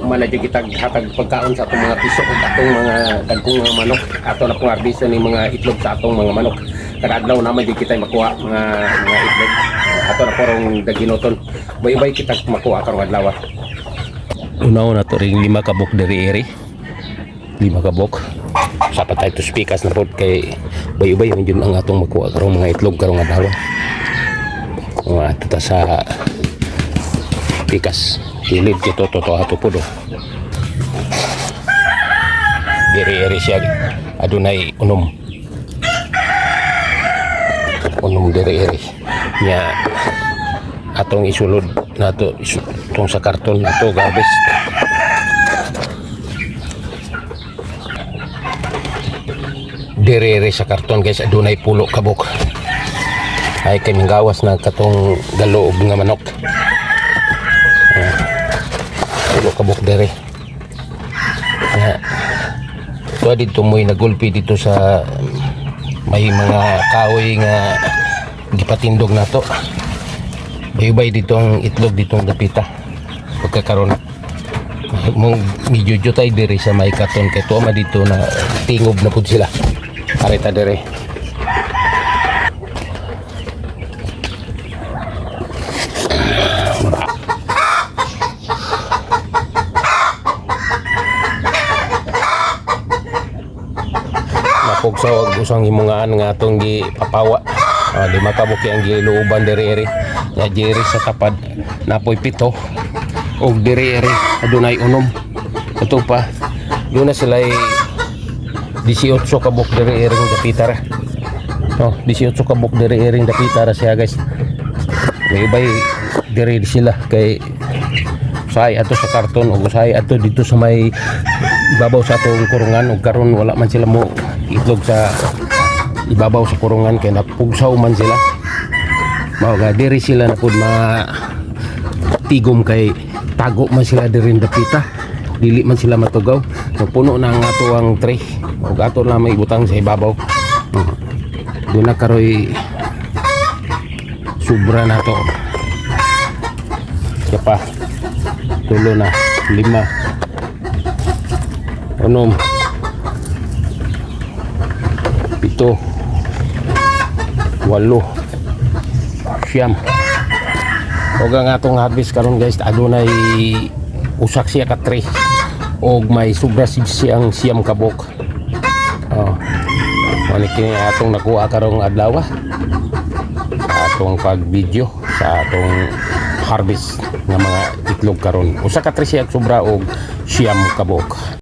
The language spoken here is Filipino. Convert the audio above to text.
manadyo kitag hatag pagkaon sa atong mga piso ug atong mga dagkong mga manok. Ato na pong harbiso ni mga itlog sa atong mga manok. Kada adlaw naman di kita makuha mga itlog. Ato na porong daginoton. Bay-bay kita makuha karong adlaw. Unaw na to ring 5 kabok diri eri. 5 kabok. Sapat tayo to speakers na pod kay bay-bay yun ang atong makuha karong mga itlog karong adlaw. Ato ta sa pikas kilid kito toto ato po do diri-eri siya adunay unom diri-eri nya atong isulod nato itong sa karton nato garbis diri-eri sa karton guys adunay pulo kabok ay kay minggawas na katong galoob nga manok. Pulo kabok dere. Tuwa dito mo'y nagulpi dito sa may mga kahoy nga gipatindog na to. Bay-bay dito ang itlog ditong dapita. Pagkakaroon mong medyo tay dere sa may katon kay tuwa dito na tingob na pud sila. Areta dere. Napog sa wag usang himungaan nga atong gipapawa. Di makabuki ang giluuban diri-eri. Ya diri sa tapad napoy 7 og diri-eri adunay 6. Ito pa doon na sila 18 kabuk diri-eri ng dapitara. 18 kabuk diri-eri ng dapitara siya guys. May diri sila kay usay ato sa karton o usay ato dito sa may ibabaw sa atong kurungan ug karon wala man sila mo itlog sa ibabaw sa kurungan kay napugsaw man sila. Mao ga diri sila na pud tigom kay tago man sila diri dapita. Dili man sila matugaw. Puno na ang ato ang tray. Ug ato na may ibutang sa ibabaw. Doon na karoy sobra na to. Siapa? Tulo na 5 6 7 8 siyam. Og ang atong harvest karon guys adunay usak siya ka 3 og may sobra siyang siyam kabok. Mani kini atong nakuha karong adlaw atong pag video sa atong harvest ng mga itlog karon. Usa ka 3 siya sobra og siyam kabok.